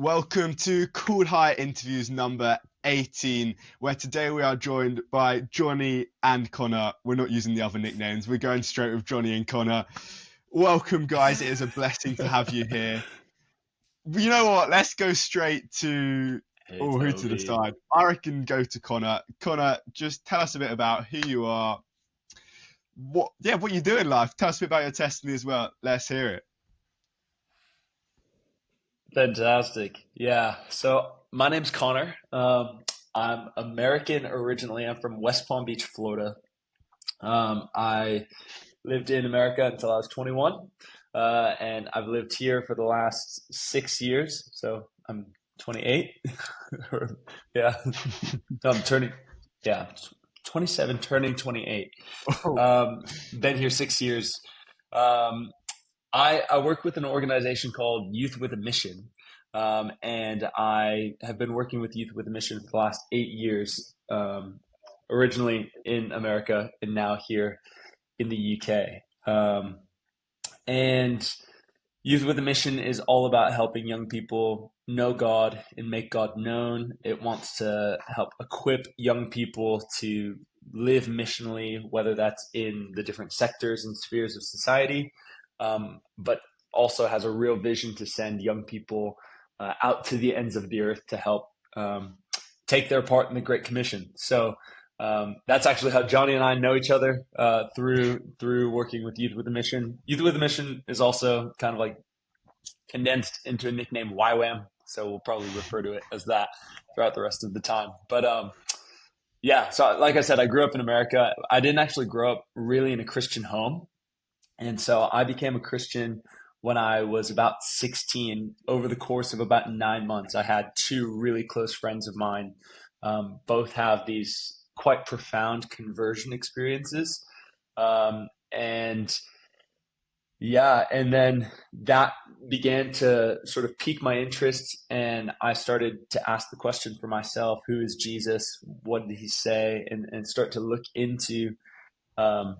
Welcome to Cool High Interviews number 18, where today we are joined by Jonny and Connor. We're not using the other nicknames. We're going straight with Jonny and Connor. Welcome, guys. It is a blessing to have you here. You know what? Let's go straight to Hey, who to Toby. decide. I reckon go to Connor. Connor, just tell us a bit about who you are. What you do in life. Tell us a bit about your testimony as well. Let's hear it. Fantastic. Yeah. So my name's Connor. I'm American originally. I'm from West Palm Beach, Florida. I lived in America until I was 21, and I've lived here for the last 6 years. So I'm 28. Yeah. No, I'm turning, yeah, 27, turning 28. Oh, Been here 6 years. Um, I work with an organization called Youth with a Mission, and I have been working with Youth with a Mission for the last 8 years, originally in America and now here in the UK. And Youth with a Mission is all about helping young people know God and make God known. It wants to help equip young people to live missionally, whether that's in the different sectors and spheres of society, but also has a real vision to send young people out to the ends of the earth to help take their part in the Great Commission. So that's actually how Jonny and I know each other through working with Youth with a Mission. Youth with a Mission is also kind of like condensed into a nickname YWAM, so we'll probably refer to it as that throughout the rest of the time. But yeah, so like I said, I grew up in America. I didn't actually grow up really in a Christian home, and so I became a Christian when I was about 16. Over the course of about 9 months, I had two really close friends of mine. Both have these quite profound conversion experiences. And yeah, and then that began to sort of pique my interest, and I started to ask the question for myself: who is Jesus? What did he say? And start to look into um,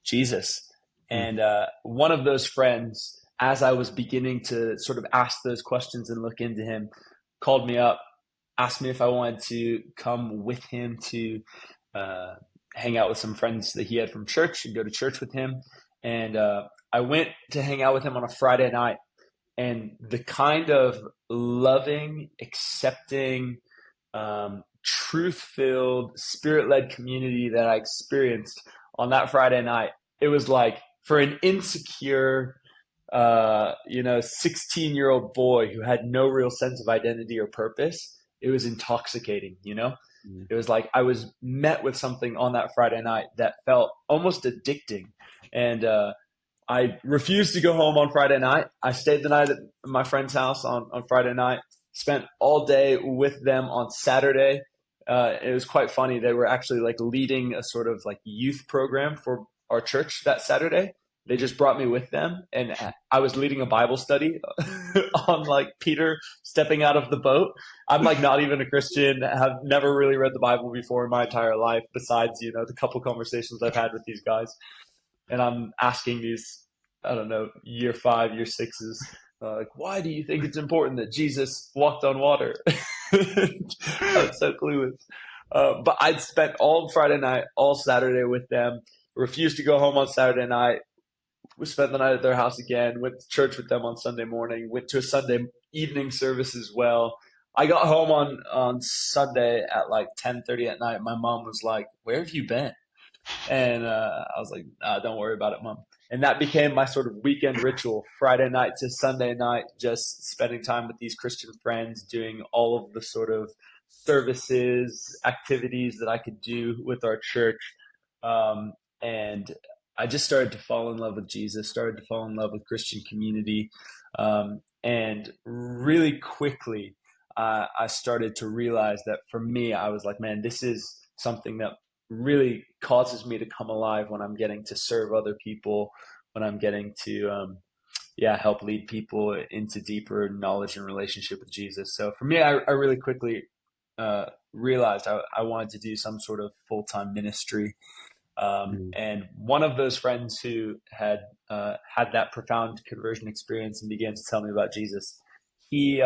Jesus. mm, And one of those friends, as I was beginning to sort of ask those questions and look into him, called me up, asked me if I wanted to come with him to uh, hang out with some friends that he had from church and go to church with him. And I went to hang out with him on a Friday night. And the kind of loving, accepting, truth filled, spirit led community that I experienced on that Friday night, it was like for an insecure, 16-year-old boy who had no real sense of identity or purpose, it was intoxicating. mm. It was like I was met with something on that Friday night that felt almost addicting. And I refused to go home on Friday night. I stayed the night at my friend's house on Friday night, spent all day with them on Saturday. It was quite funny. They were actually like leading a sort of like youth program for our church that Saturday. They just brought me with them, and I was leading a Bible study on like Peter stepping out of the boat. I'm like not even a Christian, have never really read the Bible before in my entire life, besides, the couple conversations I've had with these guys. And I'm asking these, I don't know, year five, year sixes, like, why do you think it's important that Jesus walked on water? I was so clueless. But I'd spent all Friday night, all Saturday with them, refused to go home on Saturday night. We spent the night at their house again, went to church with them on Sunday morning, went to a Sunday evening service as well. I got home on Sunday at like 10:30 at night. My mom was like, "Where have you been?" And I was like, don't worry about it, Mom. And that became my sort of weekend ritual, Friday night to Sunday night, just spending time with these Christian friends, doing all of the sort of services, activities that I could do with our church. And I just started to fall in love with Jesus, started to fall in love with Christian community. And really quickly, I started to realize that for me, I was like, man, this is something that really causes me to come alive when I'm getting to serve other people, when I'm getting to, help lead people into deeper knowledge and relationship with Jesus. So for me, I really quickly realized I wanted to do some sort of full-time ministry. Mm. And one of those friends who had had that profound conversion experience and began to tell me about Jesus, he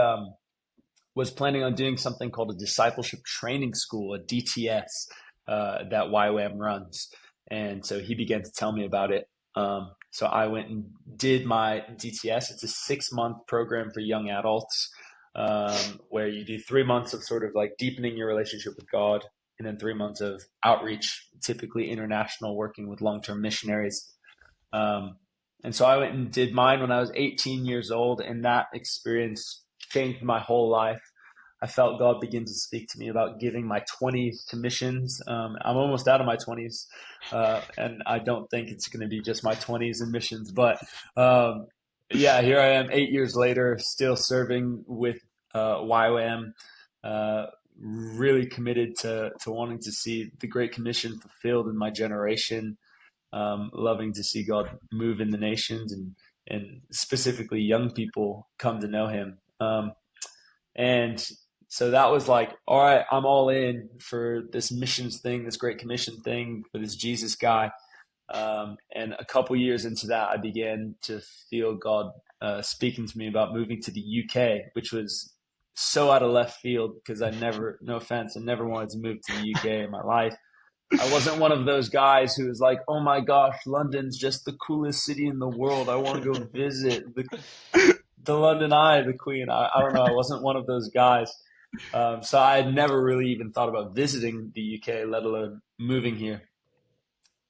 was planning on doing something called a discipleship training school, a DTS, that YWAM runs. And so he began to tell me about it. So I went and did my DTS. It's a 6-month program for young adults, where you do 3 months of sort of like deepening your relationship with God, and then 3 months of outreach, typically international, working with long-term missionaries. And so I went and did mine when I was 18 years old, and that experience changed my whole life. I felt God begin to speak to me about giving my 20s to missions. I'm almost out of my 20s, and I don't think it's going to be just my 20s in missions. But yeah, here I am 8 years later, still serving with YWAM, really committed to wanting to see the Great Commission fulfilled in my generation. Loving to see God move in the nations, and specifically young people come to know him. And so that was like, all right, I'm all in for this missions thing, this Great Commission thing, for this Jesus guy. And a couple years into that, I began to feel God speaking to me about moving to the UK, which was so out of left field because I never, no offense, I never wanted to move to the UK in my life. I wasn't one of those guys who was like, oh my gosh, London's just the coolest city in the world. I want to go visit the London Eye, the Queen. I don't know. I wasn't one of those guys. So I had never really even thought about visiting the UK, let alone moving here.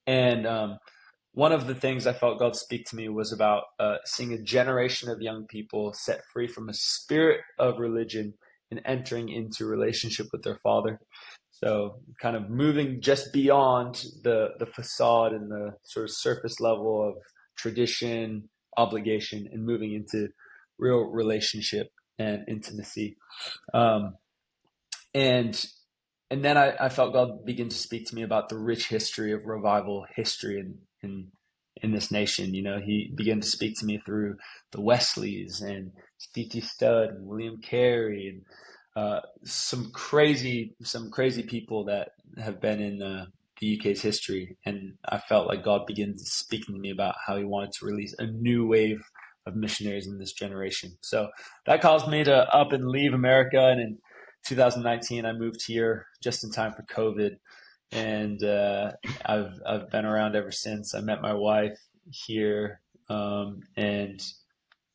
And one of the things I felt God speak to me was about seeing a generation of young people set free from a spirit of religion and entering into relationship with their Father. So kind of moving just beyond the facade and the sort of surface level of tradition, obligation, and moving into real relationship and intimacy. And then I felt God begin to speak to me about the rich history of revival history in this nation. You know, he began to speak to me through the Wesleys and C.T. Studd and William Carey and some crazy people that have been in the UK's history. And I felt like God began speaking to me about how he wanted to release a new wave of missionaries in this generation. So that caused me to up and leave America. And in 2019, I moved here just in time for COVID. And I've been around ever since. I met my wife here, and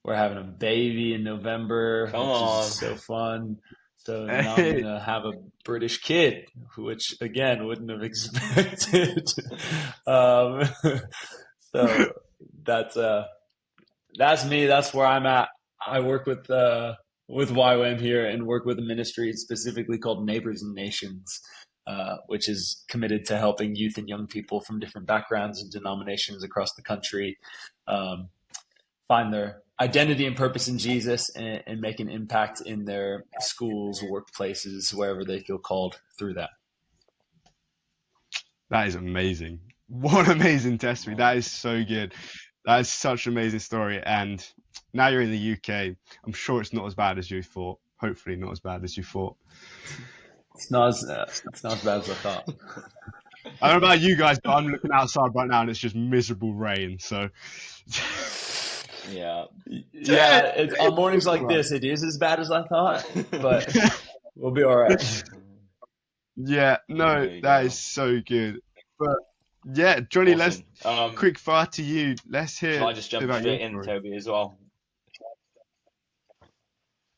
we're having a baby in November, Come which on. is so fun. So now I'm gonna have a British kid, which again wouldn't have expected. So that's me. That's where I'm at. I work with YWAM here and work with a ministry specifically called Neighbors and Nations, which is committed to helping youth and young people from different backgrounds and denominations across the country find their identity and purpose in Jesus and make an impact in their schools, workplaces, wherever they feel called through that. That is amazing. What an amazing testimony. That is so good. That is such an amazing story. And now you're in the UK. I'm sure it's not as bad as you thought. Hopefully not as bad as you thought. It's not as bad as I thought. I don't know about you guys, but I'm looking outside right now and it's just miserable rain. So Yeah. On mornings like this, it is as bad as I thought, but we'll be all right. Yeah, no, that is so good. But yeah, Jonny, Awesome. let's quick fire to you. Let's hear. Shall I just jump about straight your in, story. Toby, as well?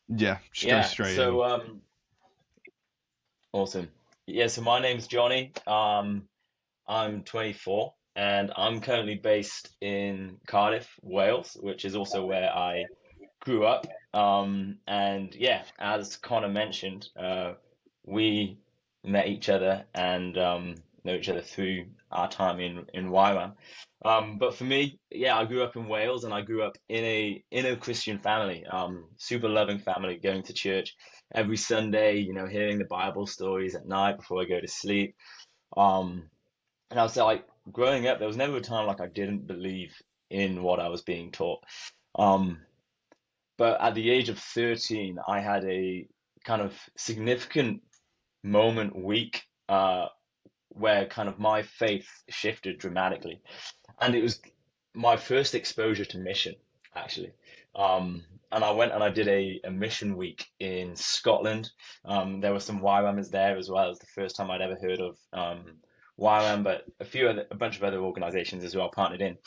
Yeah, just go straight in. Awesome. Yeah, so my name's Jonny. I'm 24 and I'm currently based in Cardiff, Wales, which is also where I grew up. And yeah, as Connor mentioned, we met each other and know each other through our time in YWAM. But for me, yeah, I grew up in Wales and I grew up in a Christian family, super loving family, going to church every Sunday, you know, hearing the Bible stories at night before I go to sleep. And I was like, growing up, there was never a time like I didn't believe in what I was being taught. But at the age of 13, I had a kind of significant week, where kind of my faith shifted dramatically. And it was my first exposure to mission, actually. And I went and I did a mission week in Scotland. There were some YWAMers there as well. It was the first time I'd ever heard of YWAM, but a bunch of other organizations as well partnered in.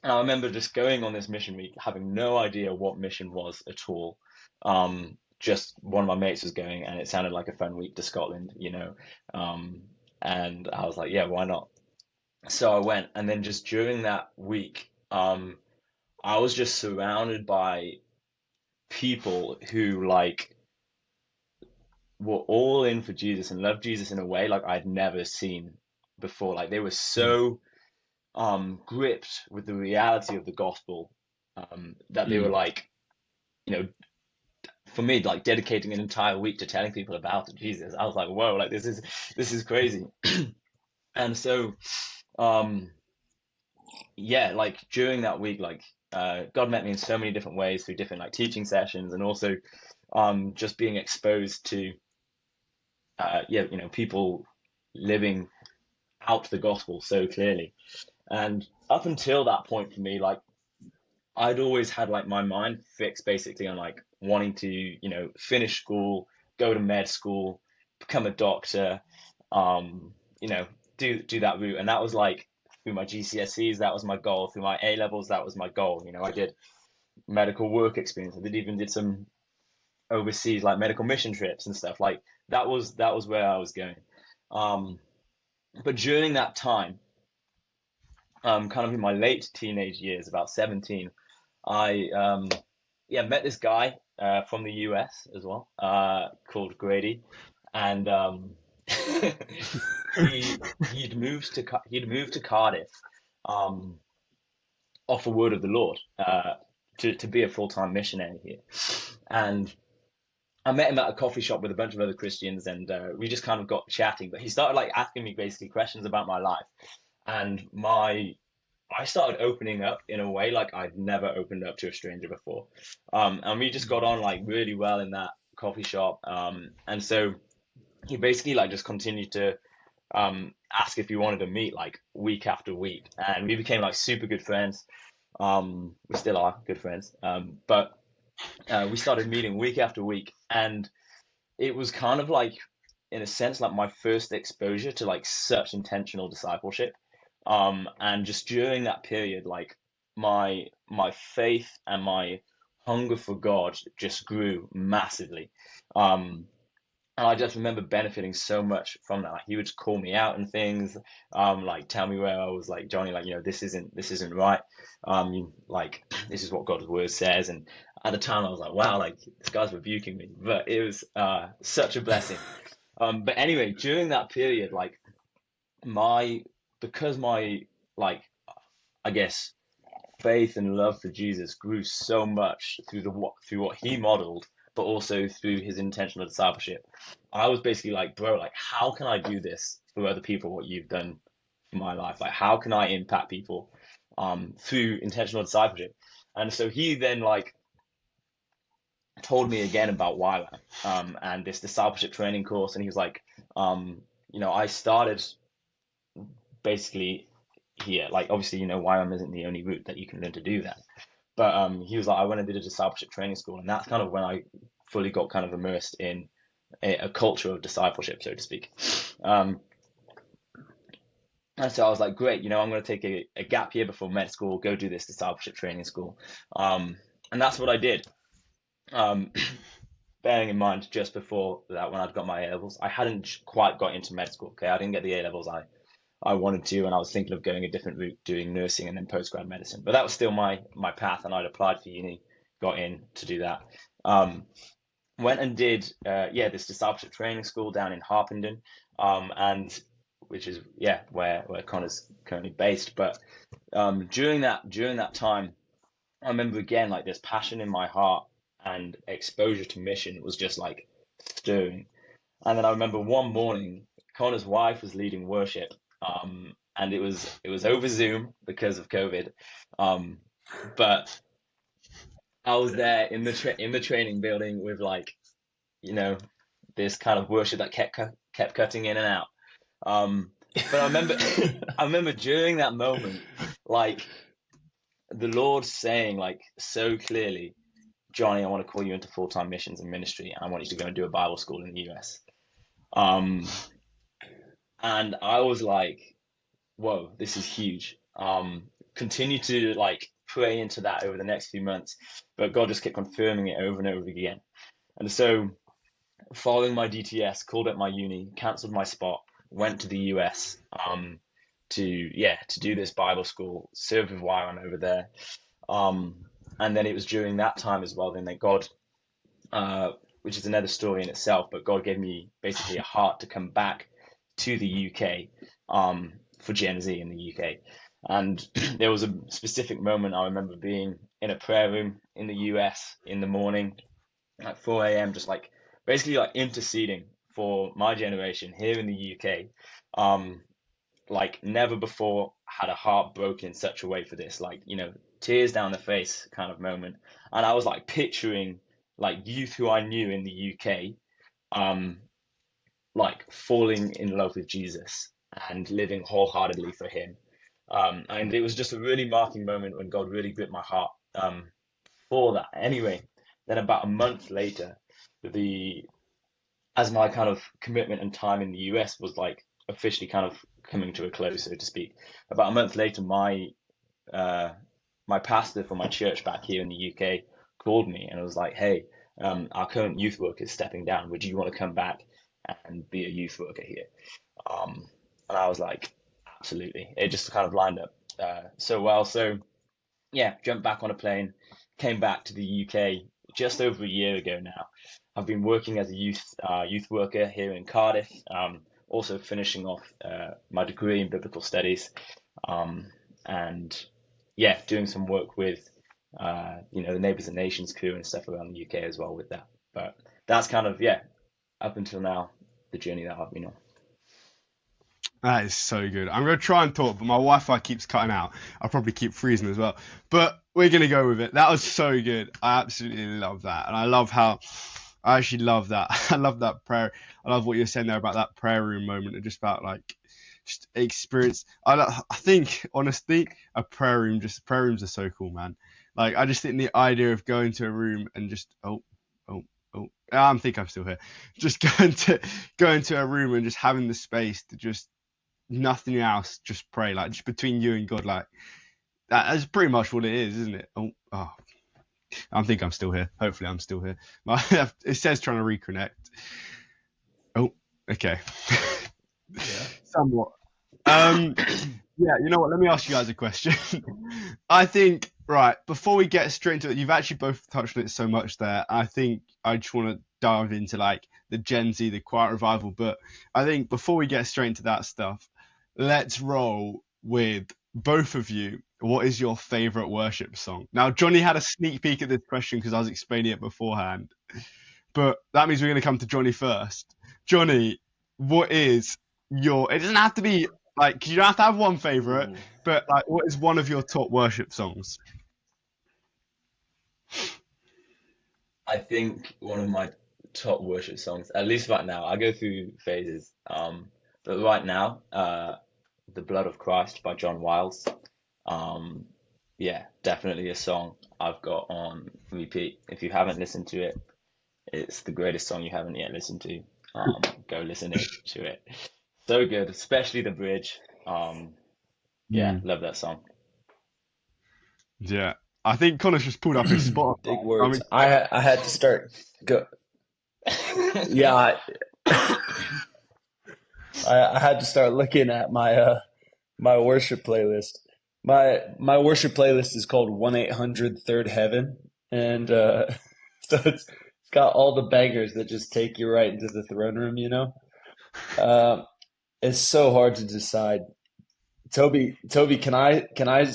And I remember just going on this mission week, having no idea what mission was at all. Just one of my mates was going, and it sounded like a fun week to Scotland, you know. And I was like, yeah, why not? So I went, and then just during that week, I was just surrounded by people who like were all in for Jesus and loved Jesus in a way like I'd never seen before. Like they were so gripped with the reality of the gospel, that they were like, you know, for me, like dedicating an entire week to telling people about Jesus. I was like, whoa, like this is crazy. And so, yeah, like during that week, like God met me in so many different ways through different like teaching sessions, and also just being exposed to yeah, you know, people living out the gospel so clearly. And up until that point for me, like I'd always had like my mind fixed basically on like wanting to, you know, finish school, go to med school, become a doctor, you know, do that route. And that was like through my GCSEs, that was my goal. Through my A levels, that was my goal. You know, I did medical work experience. I did some overseas like medical mission trips and stuff. Like that was where I was going. Um, but during that time, kind of in my late teenage years, about 17, I yeah, met this guy from the US as well, called Grady, and he he'd moved to Cardiff, um, off a word of the Lord, to be a full-time missionary here, and I met him at a coffee shop with a bunch of other Christians, and we just kind of got chatting. But he started like asking me basically questions about my life, and I started opening up in a way like I'd never opened up to a stranger before. And we just got on like really well in that coffee shop. And so he basically like just continued to ask if we wanted to meet like week after week, and we became like super good friends. We still are good friends. But we started meeting week after week, and it was kind of like, in a sense, like my first exposure to like such intentional discipleship. And just during that period, like my faith and my hunger for God just grew massively. And I just remember benefiting so much from that. Like, he would call me out and things, like tell me where I was, like, Johnny, like, you know, this isn't right. Like, this is what God's word says. And at the time I was like, wow, like this guy's rebuking me, but it was such a blessing. But anyway, during that period, like because my, like, I guess faith and love for Jesus grew so much through what he modeled, but also through his intentional discipleship. I was basically like, bro, like how can I do this for other people, what you've done for my life? Like how can I impact people through intentional discipleship? And so he then like told me again about YWAM, and this discipleship training course, and he was like, you know, I started basically here, like obviously, you know, YWAM isn't the only route that you can learn to do that. But he was like, I went and did a discipleship training school, and that's kind of when I fully got kind of immersed in a culture of discipleship, so to speak. And so I was like, great, you know, I'm going to take a gap year before med school, go do this discipleship training school. And that's what I did. Bearing in mind, just before that, when I'd got my A levels, I hadn't quite got into med school. Okay, I didn't get the A levels I wanted to, and I was thinking of going a different route, doing nursing and then postgrad medicine. But that was still my path, and I'd applied for uni, got in to do that. Went and did this discipleship training school down in Harpenden, and which is where Connor's currently based. But during that time, I remember again like this passion in my heart and exposure to mission was just like stirring. And then I remember one morning, Connor's wife was leading worship. And it was over Zoom because of COVID. But I was there in the training building with like, you know, this kind of worship that kept cutting in and out. But I remember I remember during that moment, like the Lord saying like so clearly, Jonny, I want to call you into full-time missions and ministry, and I want you to go and do a Bible school in the US. Um, and I was like, whoa, this is huge. Continue to like pray into that over the next few months, but God just kept confirming it over and over again. And so, following my DTS, called up my uni, cancelled my spot, went to the US, to do this Bible school, served with Wyron over there. And then it was during that time as well, then that God, which is another story in itself, but God gave me basically a heart to come back to the UK, for Gen Z in the UK. And there was a specific moment I remember being in a prayer room in the US in the morning at 4 a.m., just like basically like interceding for my generation here in the UK. Like never before had a heart broken in such a way for this, like, tears down the face kind of moment. And I was like picturing like youth who I knew in the UK, um, like falling in love with Jesus and living wholeheartedly for him. And it was just a really marking moment when God really gripped my heart, for that. Anyway, then about a month later, the as my kind of commitment and time in the US was like officially kind of coming to a close, so to speak. About a month later, uh, my pastor from my church back here in the UK called me and was like, "Hey, our current youth worker is stepping down. Would you want to come back and be a youth worker here?" And I was like, "Absolutely." It just kind of lined up so well. So yeah, jumped back on a plane, came back to the UK just over a year ago now. I've been working as a youth worker here in Cardiff, also finishing off my degree in biblical studies, and yeah, doing some work with the Neighbours and Nations crew and stuff around the UK as well with that. But that's kind of up until now the journey that I've been on. That is so good. I'm going to try and talk, but my Wi-Fi keeps cutting out. I'll probably keep freezing as well. But we're going to go with it. That was so good. I absolutely love that. And I actually love that. I love that prayer. I love what you're saying there about that prayer room moment and just about like, just experience. I think, honestly, prayer rooms are so cool, man. Like, I just think the idea of going to a room and just, oh, I think I'm still here. Just going to a room and just having the space to just nothing else, just pray, like just between you and God, like that's pretty much what it is, isn't it? I think I'm still here. Hopefully I'm still here. It says trying to reconnect. Oh, okay. Yeah. Somewhat. Yeah, you know what? Let me ask you guys a question. I think, right, before we get straight into it, you've actually both touched on it so much there. I think I just want to dive into like the Gen Z, the Quiet Revival. But I think before we get straight into that stuff, let's roll with both of you. What is your favorite worship song? Now, Jonny had a sneak peek at this question because I was explaining it beforehand. But that means we're going to come to Jonny first. Jonny, what is it doesn't have to be like, you don't have to have one favorite, but like, what is one of your top worship songs? I think one of my top worship songs, at least right now, I go through phases, but right now, "The Blood of Christ" by John Wiles. Yeah, definitely a song I've got on repeat. If you haven't listened to it, it's the greatest song you haven't yet listened to. Go listen to it. So good, especially the bridge. Yeah, love that song. Yeah, I think Connor's just pulled up his spot. Big words. I had to start go. Yeah, I had to start looking at my my worship playlist. My worship playlist is called 1-800 Third Heaven, and so it's got all the bangers that just take you right into the throne room. It's so hard to decide. Toby, can I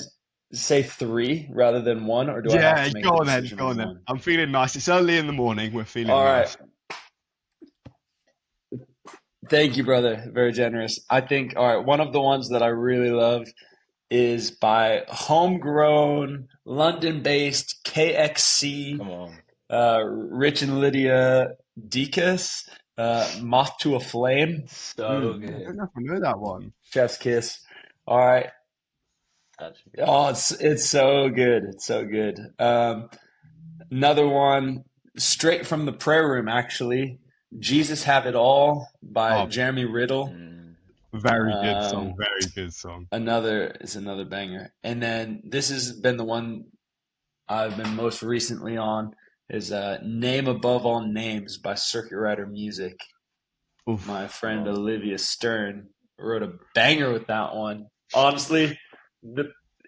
say three rather than one, or do I have to make go the on then, decision go on on then. one? I'm feeling nice. It's early in the morning. We're feeling All nice. right. Thank you, brother. Very generous. I think, all right, one of the ones that I really love is by homegrown, London-based KXC, Come on. Rich and Lydia Deacus, Moth to a Flame. So I good. don't know if I know that one. Chef's kiss. All right. actually. Oh, it's so good. It's so good. Another one straight from the prayer room, actually. Jesus Have It All by Oh, Jeremy Riddle. Mm. very good Um, song. Very good song. another banger. And then this has been the one I've been most recently on is Name Above All Names by Circuit Rider Music. Oof. My friend Oh. Olivia Stern wrote a banger with that one. Honestly,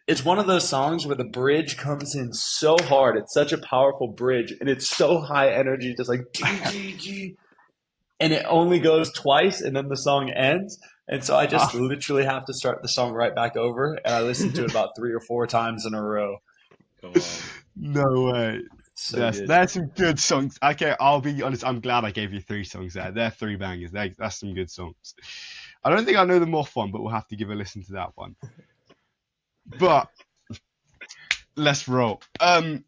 it's one of those songs where the bridge comes in so hard. It's such a powerful bridge, and it's so high energy, just like G G G, and it only goes twice, and then the song ends. And so I just Ah, literally have to start the song right back over, and I listen to it about 3 or 4 times in a row. Come on. no way. So Yes, good. there's some good songs. Okay, I'll be honest. I'm glad I gave you 3 songs there. They're 3 bangers. That's some good songs. I don't think I know them off one, but we'll have to give a listen to that one. But let's roll.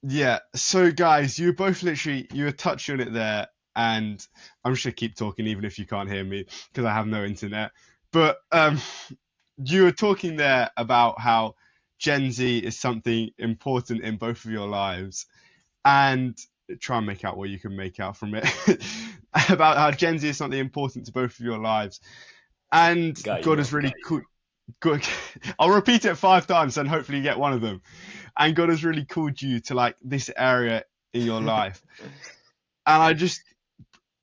Yeah. So guys, you were touching on it there, and I'm just gonna keep talking even if you can't hear me because I have no internet. But you were talking there about how Gen Z is something important in both of your lives, and try and make out what you can make out from it about how Gen Z is something important to both of your lives, and Got you, God bro. has really good. I'll repeat it 5 times and hopefully you get one of them. And God has really called you to like this area in your life. And I just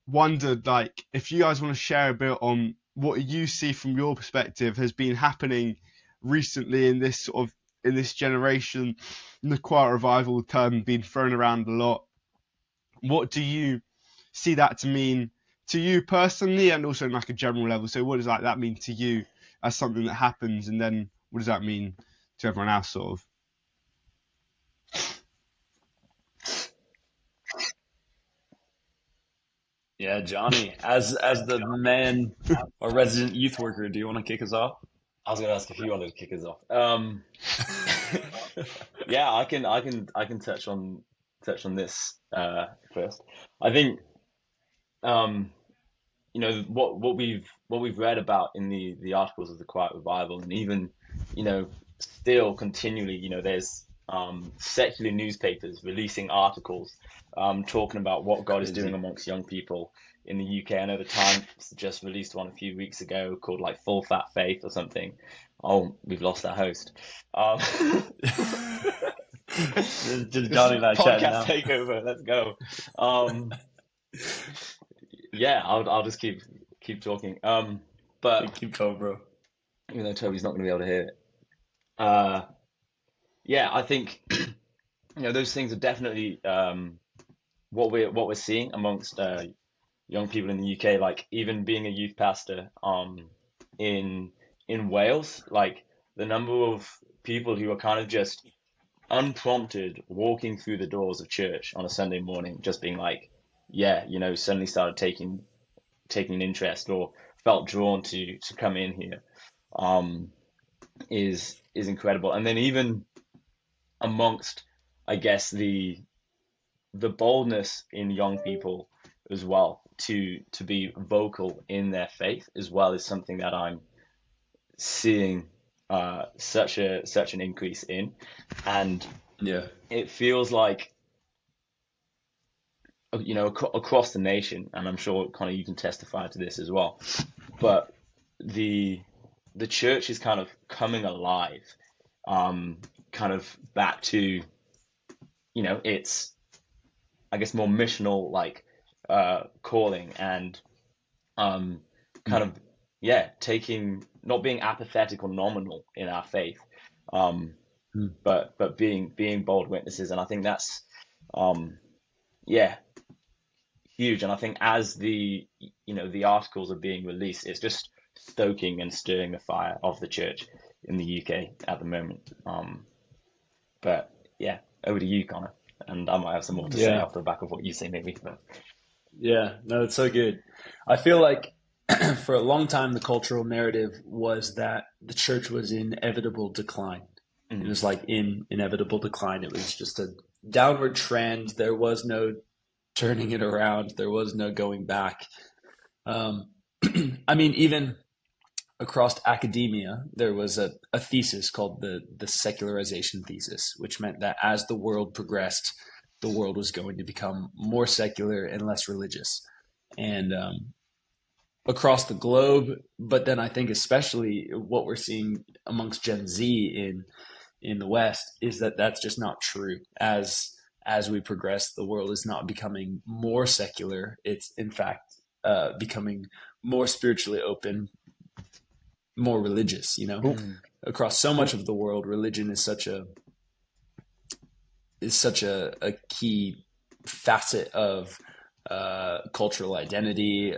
wondered like if you guys want to share a bit on what you see from your perspective has been happening recently in this sort of in this generation, in the quiet revival term being thrown around a lot. What do you see that to mean to you personally and also in like a general level? So what does like that mean to you as something that happens, and then what does that mean to everyone else sort of? Yeah, Johnny, as the man or resident youth worker, do you want to kick us off? I was going to ask if you wanted to kick us off. Yeah, I can touch on this first. I think what we've read about in the articles of the Quiet Revival, and even still continually, there's secular newspapers releasing articles talking about what God is doing Crazy. amongst young people in the UK. I know the Times just released one a few weeks ago called like Full Fat Faith or something. Oh, we've lost our host. Um, Just this Johnny and I chatting podcast now. takeover. Let's go. Um, yeah, I'll just keep talking. But Keep going, bro. even though Toby's not going to be able to hear it, uh, yeah, I think those things are definitely what we're seeing amongst young people in the UK. Like even being a youth pastor in Wales, like the number of people who are kind of just unprompted walking through the doors of church on a Sunday morning, just being like, yeah, suddenly started taking an interest or felt drawn to come in here, um, is incredible. And then even amongst, I guess, the boldness in young people as well to be vocal in their faith as well is something that I'm seeing such an increase in, and Yeah. it feels like across the nation, and I'm sure Connor you can testify to this as well, but the church is kind of coming alive, kind of back to its, I guess, more missional like calling, and kind of taking, not being apathetic or nominal in our faith, um, Mm. but being bold witnesses, and I think that's yeah huge. And I think as the articles are being released, it's just stoking and stirring the fire of the church in the UK at the moment. But yeah, over to you, Connor, and I might have some more to say Yeah. off the back of what you say, maybe. But Yeah. No, it's so good. I feel like for a long time, the cultural narrative was that the church was in inevitable decline. It was like in inevitable decline. It was just a downward trend. There was no turning it around. There was no going back. I mean, even across academia, there was a thesis called the secularization thesis, which meant that as the world progressed, the world was going to become more secular and less religious. And across the globe, but then I think especially what we're seeing amongst Gen Z in the West is that that's just not true. As we progress, the world is not becoming more secular. It's in fact becoming more spiritually open, more religious. Across so much of the world, religion is such a key facet of cultural identity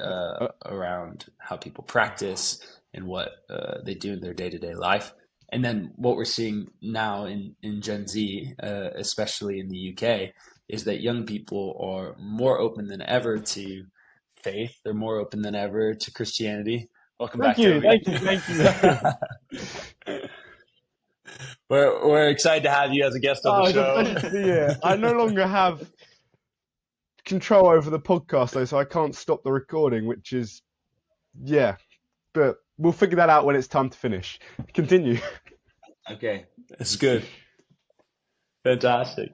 around how people practice and what they do in their day-to-day life. And then what we're seeing now in Gen Z, especially in the UK, is that young people are more open than ever to faith. They're more open than ever to Christianity. Welcome back, Toby. Thank you. We're excited to have you as a guest on the show. It's a pleasure to be here. I no longer have control over the podcast though, so I can't stop the recording, which is, yeah, but we'll figure that out when it's time to finish. Continue. Okay. It's good. Fantastic.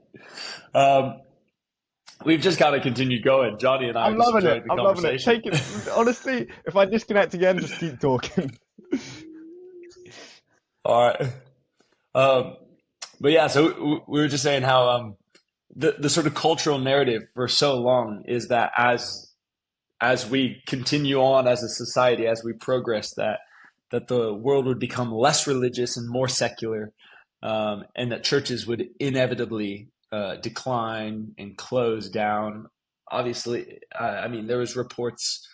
We've just got to continue going. Jonny and I I'm loving it. the I'm loving it. conversation. Take it. Honestly, if I disconnect again, just keep talking. All right. But yeah, so we were just saying how the sort of cultural narrative for so long is that as we continue on as a society, as we progress, that the world would become less religious and more secular, and that churches would inevitably decline and close down. Obviously, I mean, there was reports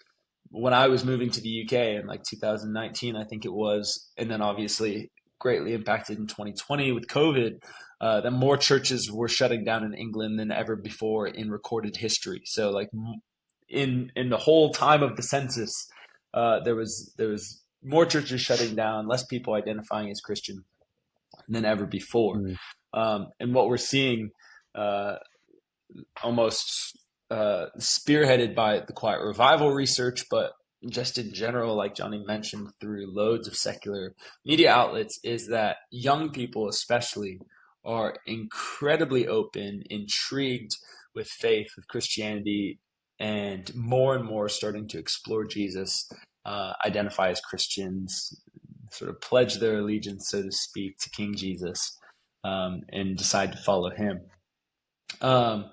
when I was moving to the UK in like 2019, I think it was, and then obviously greatly impacted in 2020 with COVID, that more churches were shutting down in England than ever before in recorded history. So like in the whole time of the census, there was more churches shutting down, less people identifying as Christian than ever before. And what we're seeing almost spearheaded by the Quiet Revival research, but just in general, like Jonny mentioned, through loads of secular media outlets, is that young people especially are incredibly open, intrigued with faith, with Christianity, and more starting to explore Jesus, identify as Christians, sort of pledge their allegiance, so to speak, to King Jesus, and decide to follow him. So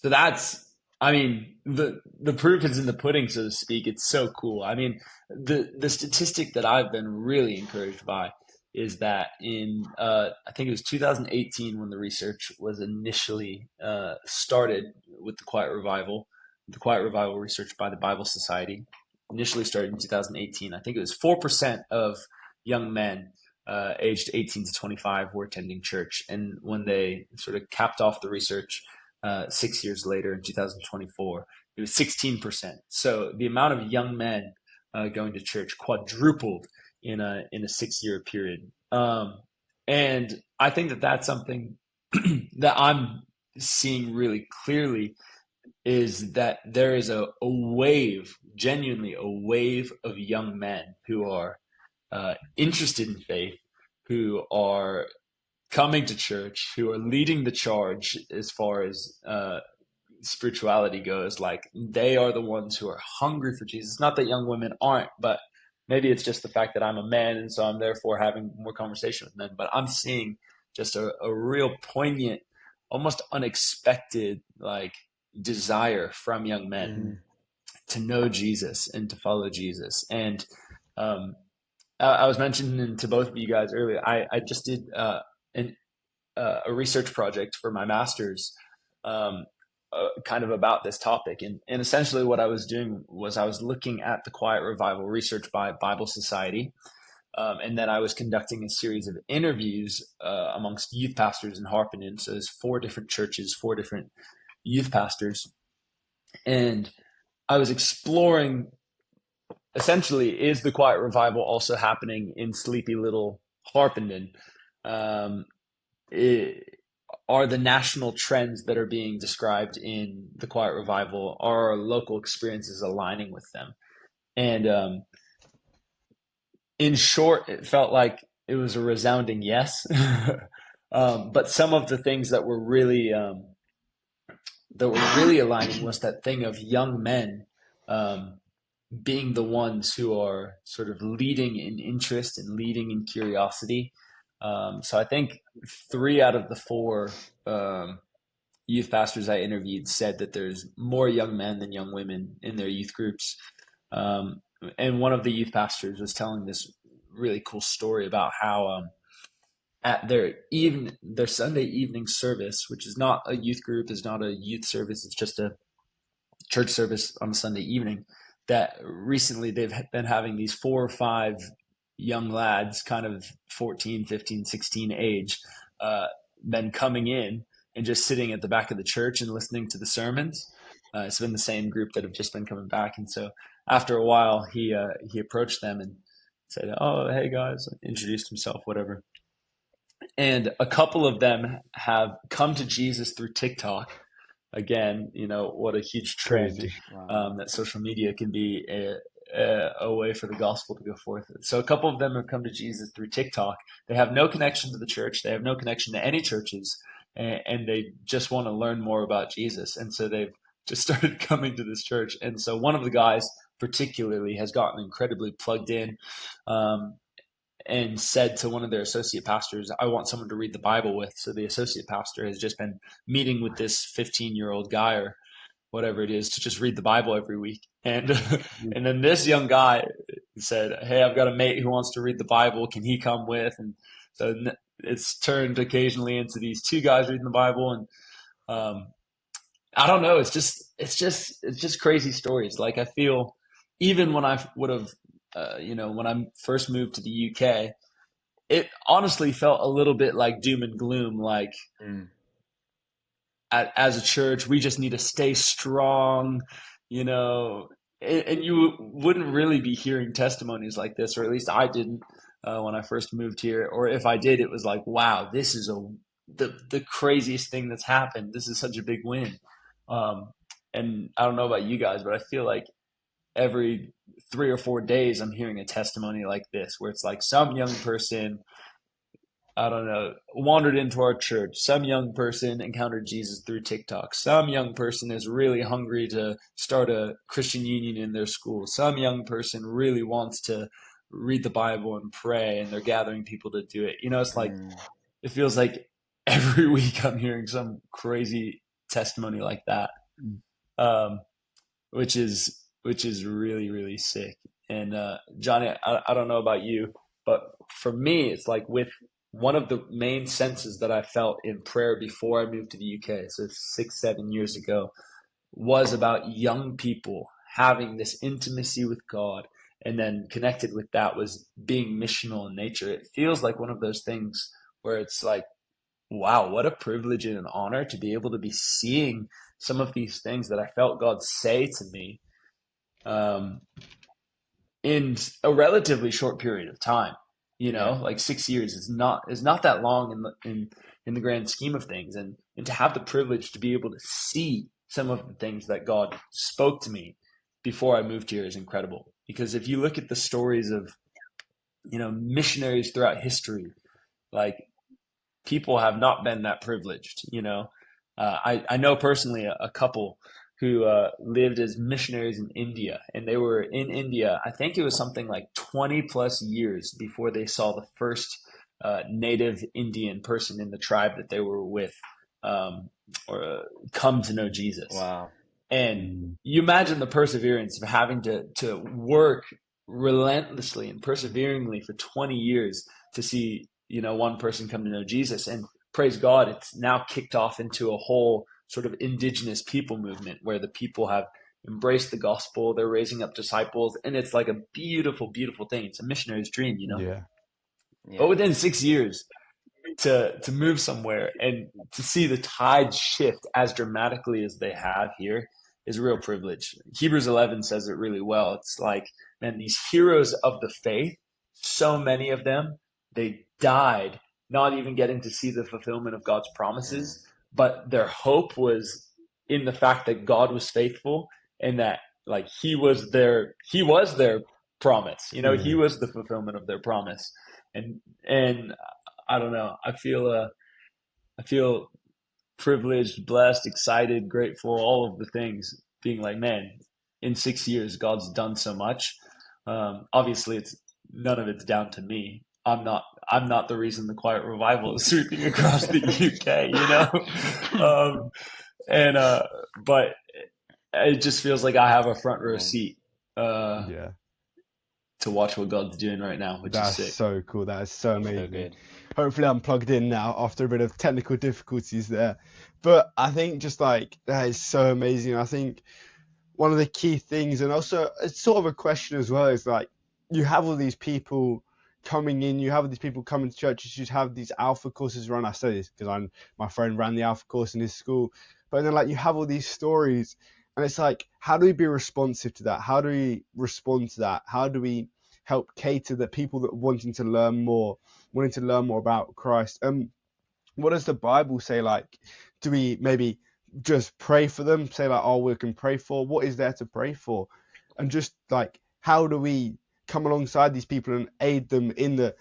that's, I mean, the proof is in the pudding, so to speak. It's so cool. I mean, the statistic that I've been really encouraged by is that in I think it was 2018 when the research was initially started with the Quiet Revival research by the Bible Society, initially started in 2018. I think it was 4% of young men aged 18 to 25 were attending church. And when they sort of capped off the research 6 years later in 2024, it was 16%. So the amount of young men going to church quadrupled in a 6-year period. And I think that that's something that I'm seeing really clearly, is that there is a wave, genuinely a wave of young men who are interested in faith, who are coming to church, who are leading the charge as far as spirituality goes. Like, they are the ones who are hungry for Jesus. Not that young women aren't, but maybe it's just the fact that I'm a man and so I'm therefore having more conversation with men. But I'm seeing just a real poignant, almost unexpected, like, desire from young men to know Jesus and to follow Jesus. And I was mentioning to both of you guys earlier, I just did a research project for my master's, kind of about this topic. And essentially what I was doing was I was looking at the Quiet Revival research by Bible Society. And then I was conducting a series of interviews amongst youth pastors in Harpenden. So there's 4 different churches, 4 different youth pastors. And I was exploring, essentially, is the Quiet Revival also happening in sleepy little Harpenden? Are the national trends that are being described in the Quiet Revival, are our local experiences aligning with them? And in short, it felt like it was a resounding yes. But some of the things that were really aligning was that thing of young men um, being the ones who are sort of leading in interest and leading in curiosity. So I think 3 out of the 4 youth pastors I interviewed said that there's more young men than young women in their youth groups. And one of the youth pastors was telling this really cool story about how at their Sunday evening service, which is not a youth group, is not a youth service, it's just a church service on a Sunday evening, that recently they've been having these 4 or 5 young lads, kind of 14, 15, 16 age, been coming in and just sitting at the back of the church and listening to the sermons. It's been the same group that have just been coming back. And so after a while, he approached them and said, "Oh, hey guys," introduced himself, whatever. And a couple of them have come to Jesus through TikTok. Again, what a huge trend. Crazy. That social media can be a way for the gospel to go forth. So a couple of them have come to Jesus through TikTok. They have no connection to the church. They have no connection to any churches, and they just want to learn more about Jesus. And so they've just started coming to this church. And so one of the guys particularly has gotten incredibly plugged in, and said to one of their associate pastors, "I want someone to read the Bible with." So the associate pastor has just been meeting with this 15-year-old guy or whatever it is to just read the Bible every week. And and then this young guy said, "Hey, I've got a mate who wants to read the Bible. Can he come with?" And so it's turned occasionally into these 2 guys reading the Bible. And I don't know. It's just crazy stories. Like I feel even when I would have, when I first moved to the UK, it honestly felt a little bit like doom and gloom. Like as a church, we just need to stay strong, and you wouldn't really be hearing testimonies like this, or at least I didn't when I first moved here. Or if I did, it was like, wow, this is the craziest thing that's happened. This is such a big win. And I don't know about you guys, but I feel like every 3 or 4 days I'm hearing a testimony like this, where it's like some young person, I don't know, wandered into our church. Some young person encountered Jesus through TikTok. Some young person is really hungry to start a Christian union in their school. Some young person really wants to read the Bible and pray, and they're gathering people to do it. It's like, it feels like every week I'm hearing some crazy testimony like that, which is really, really sick. And Jonny, I don't know about you, but for me, it's like with one of the main senses that I felt in prayer before I moved to the UK, so 6, 7 years ago, was about young people having this intimacy with God. And then connected with that was being missional in nature. It feels like one of those things where it's like, wow, what a privilege and an honor to be able to be seeing some of these things that I felt God say to me in a relatively short period of time. Like 6 years is not that long in the grand scheme of things, and to have the privilege to be able to see some of the things that God spoke to me before I moved here is incredible. Because if you look at the stories of missionaries throughout history, like people have not been that privileged. I know personally a couple who lived as missionaries in India, and they were in India, I think it was something like 20 plus years before they saw the first native Indian person in the tribe that they were with come to know Jesus. Wow. And you imagine the perseverance of having to work relentlessly and perseveringly for 20 years to see one person come to know Jesus. And praise God, it's now kicked off into a whole sort of indigenous people movement where the people have embraced the gospel. They're raising up disciples, and it's like a beautiful, beautiful thing. It's a missionary's dream, Yeah. But within 6 years to move somewhere and to see the tide shift as dramatically as they have here is a real privilege. Hebrews 11 says it really well. It's like, man, these heroes of the faith, so many of them, they died not even getting to see the fulfillment of God's promises, but their hope was in the fact that God was faithful and that like he was their promise. You know, he Mm. was the fulfillment of their promise. And I don't know. I feel privileged, blessed, excited, grateful, all of the things. Being like, man, in 6 years, God's done so much. Obviously, it's none of it's down to me. I'm not the reason the Quiet Revival is sweeping across the UK. You know, and but it just feels like I have a front row seat Yeah. to watch what God's doing right now, which That's is sick. so cool. That is so So amazing. good. Hopefully I'm plugged in now after a bit of technical difficulties there. But I think just like that is so amazing. I think one of the key things, and also it's sort of a question as well, is like you have all these people coming in, you have all these people coming to churches, you have these alpha courses run. I say this because my friend ran the alpha course in his school. But then like you have all these stories, and it's like, how do we be responsive to that? How do we respond to that? How do we help cater the people that wanting to learn more about Christ? What does the Bible say? Like, do we maybe just pray for them? Say like, oh, we can pray for. What is there to pray for? And just like, how do we come alongside these people and aid them in the?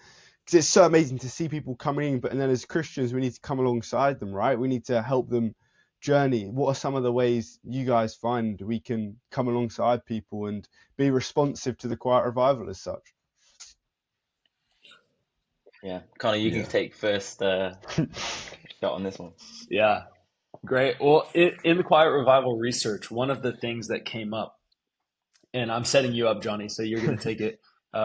Because it's so amazing to see people coming in, but and then as Christians, we need to come alongside them, right? We need to help them journey. What are some of the ways you guys find we can come alongside people and be responsive to the Quiet Revival as such? Yeah, Connor, you Yeah. can take first shot on this one. Yeah, great. Well, in the Quiet Revival research, one of the things that came up, and I'm setting you up, Jonny, so you're going to take it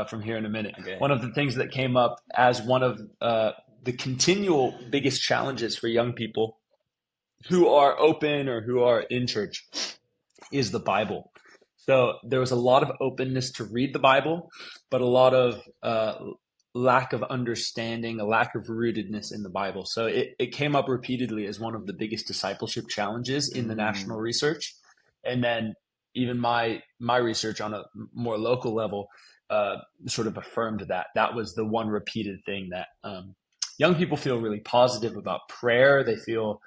from here in a minute. Okay. One of the things that came up as one of the continual biggest challenges for young people who are open or who are in church is the Bible. So there was a lot of openness to read the Bible, but a lot of lack of understanding, a lack of rootedness in the Bible. So it came up repeatedly as one of the biggest discipleship challenges in the national research. And then even my research on a more local level sort of affirmed that. That was the one repeated thing that young people feel really positive about prayer. They feel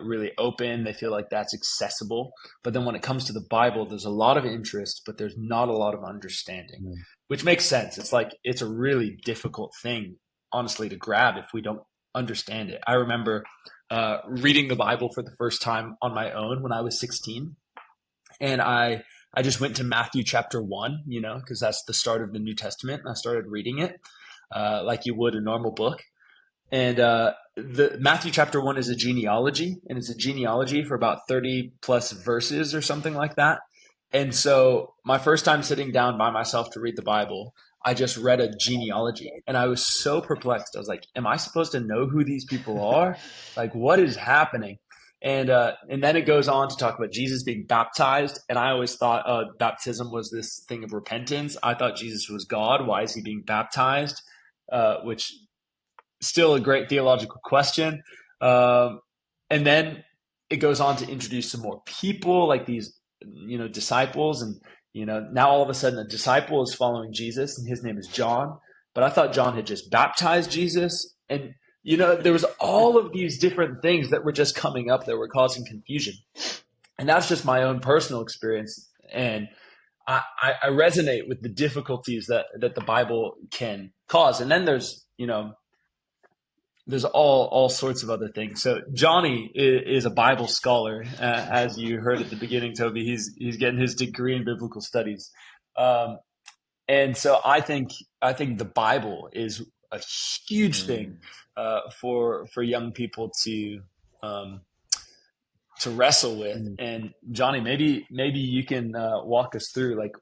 really open. They feel like that's accessible. But then when it comes to the Bible, there's a lot of interest, but there's not a lot of understanding, which makes sense. It's like it's a really difficult thing, honestly, to grab if we don't understand it. I remember reading the Bible for the first time on my own when I was 16. And I just went to Matthew chapter 1, you know, because that's the start of the New Testament. And I started reading it like you would a normal book. And the Matthew chapter 1 is a genealogy, and it's a genealogy for about 30 plus verses or something like that. And so my first time sitting down by myself to read the Bible, I just read a genealogy, and I was so perplexed. I was like, am I supposed to know who these people are? Like, what is happening? And then it goes on to talk about Jesus being baptized. And I always thought baptism was this thing of repentance. I thought Jesus was God. Why is he being baptized? Which still a great theological question. And then it goes on to introduce some more people, like these, you know, disciples. And, you know, now all of a sudden a disciple is following Jesus, and his name is John. But I thought John had just baptized Jesus. And, you know, there was all of these different things that were just coming up that were causing confusion. And that's just my own personal experience. And I resonate with the difficulties that the Bible can cause. And then there's, you know, there's all sorts of other things. So Jonny is a Bible scholar, as you heard at the beginning, Toby. He's getting his degree in biblical studies, and so I think the Bible is a huge thing for young people to wrestle with. And Jonny, maybe you can walk us through, like,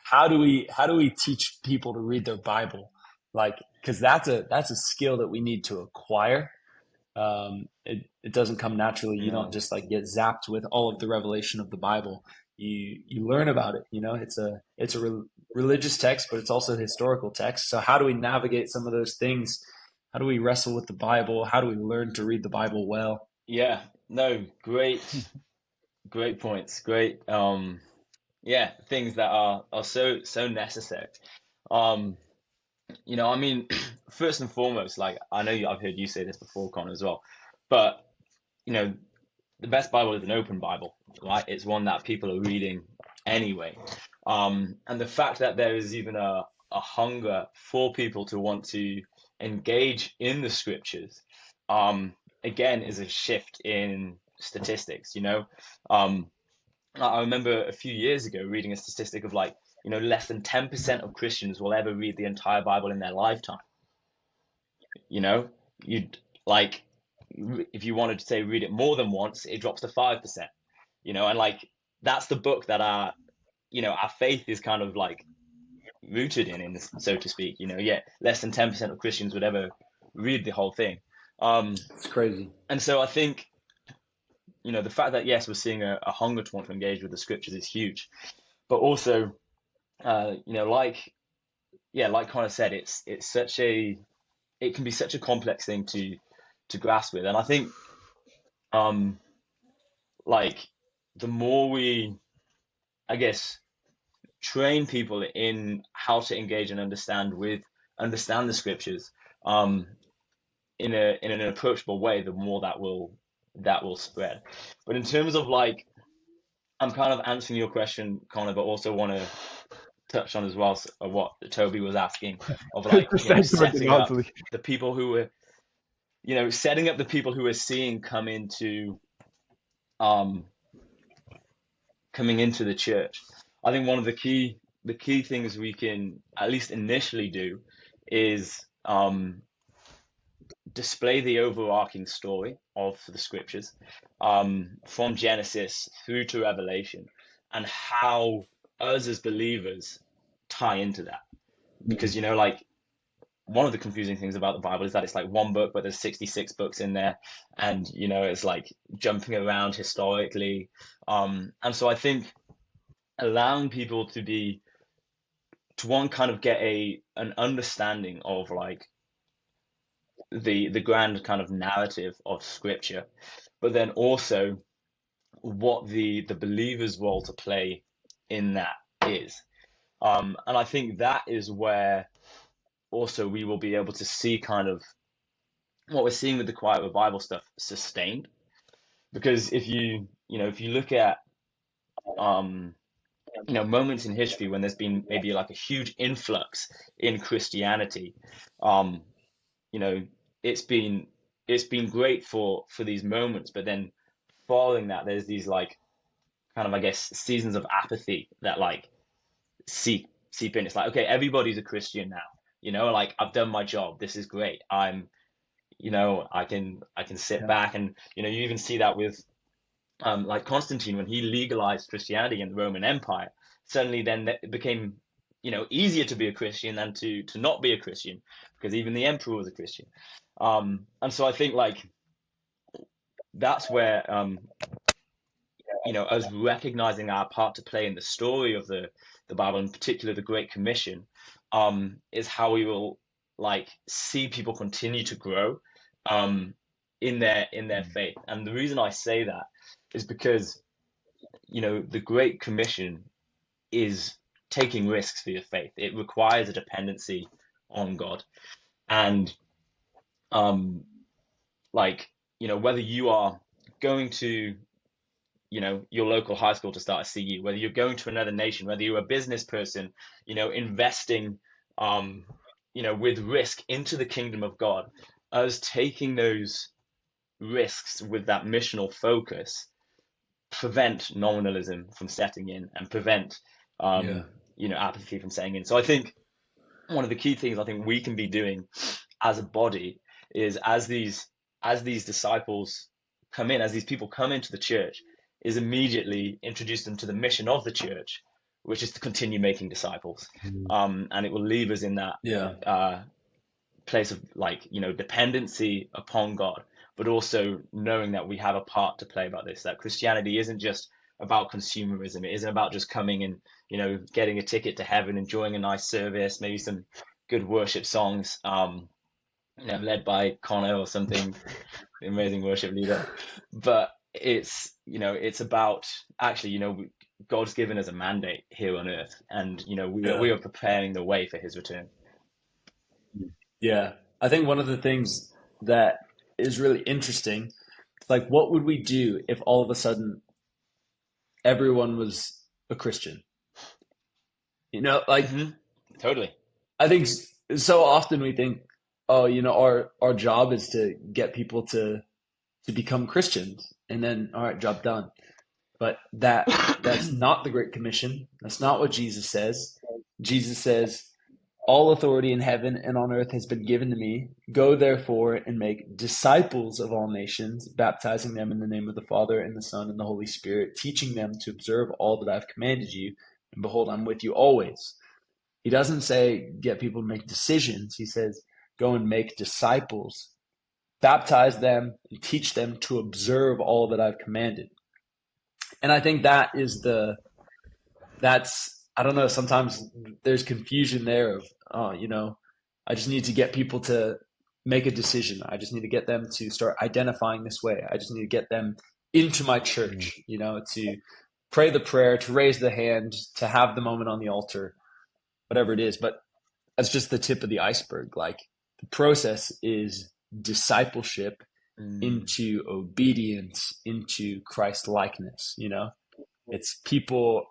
how do we teach people to read their Bible? Like, because that's a skill that we need to acquire. It doesn't come naturally. You don't just like get zapped with all of the revelation of the Bible. You learn about it. You know, it's a religious text, but it's also a historical text. So how do we navigate some of those things? How do we wrestle with the Bible? How do we learn to read the Bible well? Yeah, no, great points. Great, things that are so necessary. You know, I mean, first and foremost, like, I know I've heard you say this before, Connor, as well, but, you know, the best Bible is an open Bible, right? It's one that people are reading anyway. And the fact that there is even a hunger for people to want to engage in the scriptures, again, is a shift in statistics, you know. I remember a few years ago reading a statistic of like, less than 10% of Christians will ever read the entire Bible in their lifetime. You know, you'd like, if you wanted to say read it more than once, it drops to 5%, and like that's the book that our faith is kind of like rooted in, so to speak, yet less than 10% of Christians would ever read the whole thing. It's crazy. And so I think, the fact that, yes, we're seeing a hunger to want to engage with the scriptures is huge, but also, like Connor said, it can be such a complex thing to grasp with. And I think, like the more we, I guess, train people in how to engage and understand the scriptures, in an approachable way, the more that will spread. But in terms of like, I'm kind of answering your question, Connor, but also want to touch on as well what Toby was asking of like setting up the people who were, setting up the people who are seeing coming into the church. I think one of the key things we can at least initially do is display the overarching story of the scriptures, from Genesis through to Revelation, and how us as believers tie into that. Because like one of the confusing things about the Bible is that it's like one book, but there's 66 books in there, and it's like jumping around historically, and so I think allowing people to kind of get an understanding of like the grand kind of narrative of scripture, but then also what the believer's role to play in that is, and I think that is where also we will be able to see kind of what we're seeing with the quiet revival stuff sustained. Because if you look at moments in history when there's been maybe like a huge influx in Christianity, it's been great for these moments, but then following that there's these like kind of, I guess, seasons of apathy that like seep in. It's like, okay, everybody's a Christian now, like I've done my job, this is great, I'm I can sit back. And you even see that with like Constantine, when he legalized Christianity in the Roman Empire. Suddenly then it became easier to be a Christian than to not be a Christian, because even the emperor was a Christian. And so I think like that's where us recognizing our part to play in the story of the Bible, in particular the Great Commission, is how we will like see people continue to grow in their faith. And the reason I say that is because the Great Commission is taking risks for your faith. It requires a dependency on God. And like whether you are going to your local high school to start a CU, whether you're going to another nation, whether you're a business person, investing with risk into the kingdom of God, us taking those risks with that missional focus prevent nominalism from setting in, and prevent apathy from setting in. So I think one of the key things I think we can be doing as a body is, as these disciples come in, as these people come into the church, is immediately introduce them to the mission of the church, which is to continue making disciples. And it will leave us in that place of like dependency upon God, but also knowing that we have a part to play about this, that Christianity isn't just about consumerism. It isn't about just coming and getting a ticket to heaven, enjoying a nice service, maybe some good worship songs, led by Connor or something, the amazing worship leader. But it's about actually God's given us a mandate here on earth, and we are preparing the way for his return. Yeah, I think one of the things that is really interesting, like, what would we do if all of a sudden everyone was a Christian? Like Totally. I think so often we think, oh, our job is to get people to become Christians, and then all right, job done. But that's not the Great Commission. That's not what Jesus says. Jesus says, all authority in heaven and on earth has been given to me. Go therefore and make disciples of all nations, baptizing them in the name of the Father and the Son and the Holy Spirit, teaching them to observe all that I've commanded you. And behold, I'm with you always. He doesn't say get people to make decisions. He says go and make disciples, baptize them, and teach them to observe all that I've commanded. And I think that is I don't know, sometimes there's confusion there of, I just need to get people to make a decision. I just need to get them to start identifying this way. I just need to get them into my church, to pray the prayer, to raise the hand, to have the moment on the altar, whatever it is. But that's just the tip of the iceberg. Like the process is discipleship into obedience, into Christ likeness, It's people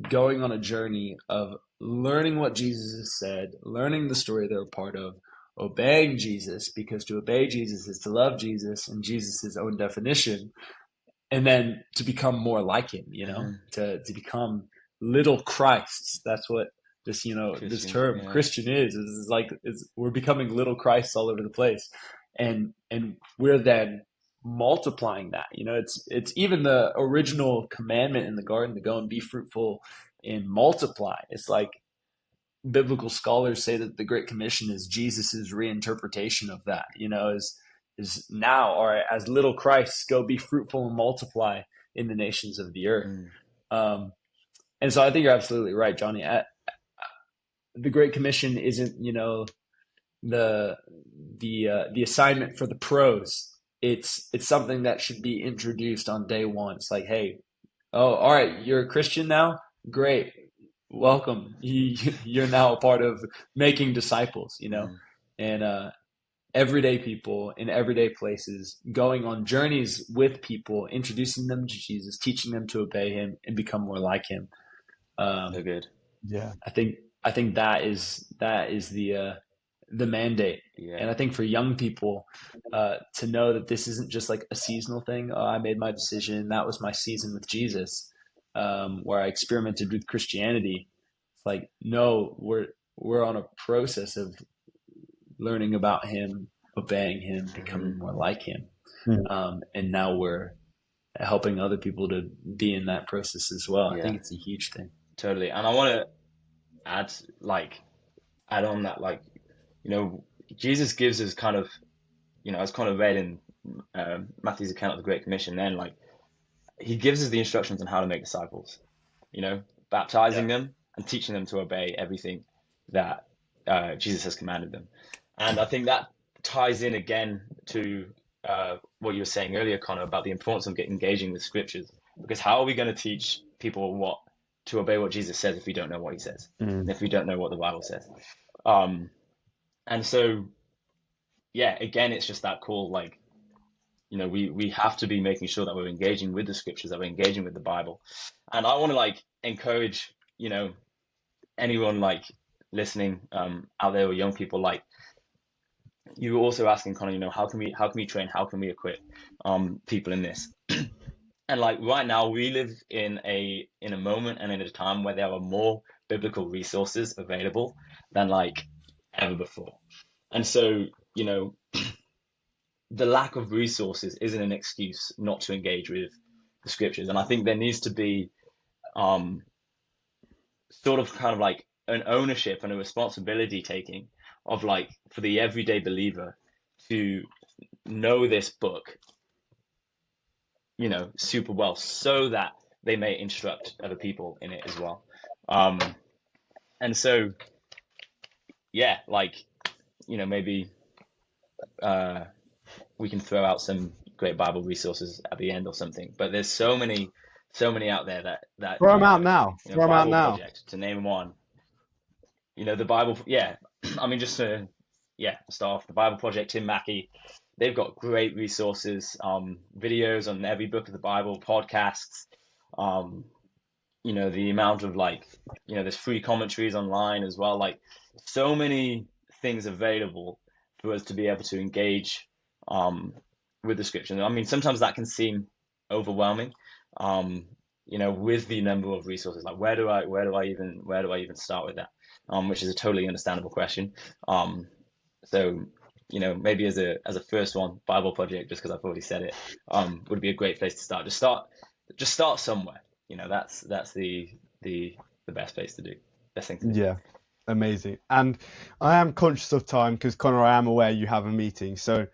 going on a journey of learning what Jesus has said, learning the story they're a part of, obeying Jesus, because to obey Jesus is to love Jesus and Jesus' own definition, and then to become more like him, to become little Christs. That's what this, this term Christian is like, we're becoming little Christs all over the place. And we're then multiplying that, it's even the original commandment in the garden to go and be fruitful and multiply. It's like biblical scholars say that the Great Commission is Jesus's reinterpretation of that, is now, all right, as little Christs, go be fruitful and multiply in the nations of the earth. And so I think you're absolutely right, Jonny. The Great Commission isn't, the assignment for the pros. It's something that should be introduced on day one. It's like, hey, all right, you're a Christian now? Great. Welcome. You're now a part of making disciples, and everyday people in everyday places, going on journeys with people, introducing them to Jesus, teaching them to obey him and become more like him. So good. Yeah. I think that is the mandate. Yeah. And I think for young people to know that this isn't just like a seasonal thing. Oh, I made my decision. That was my season with Jesus, where I experimented with Christianity. It's like, no, we're on a process of learning about him, obeying him, becoming more like him. And now we're helping other people to be in that process as well. I think it's a huge thing. Totally. And I want to add on that, Jesus gives us kind of, as kind of read in Matthew's account of the Great Commission, then he gives us the instructions on how to make disciples, baptizing them and teaching them to obey everything that Jesus has commanded them. And I think that ties in again to what you were saying earlier, Connor, about the importance of engaging with scriptures. Because how are we going to teach people to obey what Jesus says if we don't know what he says, and if we don't know what the Bible says? And so, again, it's just that call, we have to be making sure that we're engaging with the scriptures, that we're engaging with the Bible. And I want to encourage, anyone listening out there, or young people, you were also asking, Connor, how can we train, how can we equip people in this? And right now we live in a moment and in a time where there are more biblical resources available than ever before. And so, the lack of resources isn't an excuse not to engage with the scriptures. And I think there needs to be sort of kind of an ownership and a responsibility taking of for the everyday believer to know this book, super well, so that they may instruct other people in it as well. And so, maybe we can throw out some great Bible resources at the end or something. But there's so many out there that throw them out now. Throw them out now. Project, to name one. The Bible. Yeah, I mean, just to start off, the Bible Project, Tim Mackey. They've got great resources, videos on every book of the Bible, podcasts, the amount of like, there's free commentaries online as well. Like so many things available for us to be able to engage with the scripture. I mean, sometimes that can seem overwhelming, with the number of resources. Like where do I even start with that? Which is a totally understandable question. So maybe as a first one, Bible project, just because I've already said it, would be a great place to start. Just start somewhere. That's the best place to do. Best thing to do. Yeah, amazing. And I am conscious of time because, Connor, I am aware you have a meeting, so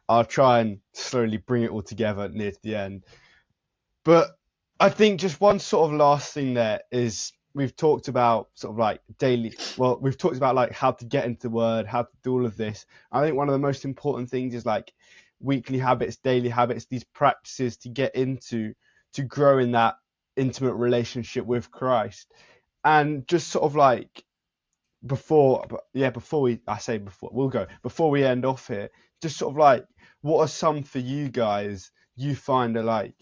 I'll try and slowly bring it all together near to the end. But I think just one sort of last thing there is we've talked about sort of like we've talked about like how to get into the word, how to do all of this. I think one of the most important things is like weekly habits, daily habits, these practices to get into, to grow in that intimate relationship with Christ. And just sort of like before we end off here, just sort of like, what are some for you guys you find are like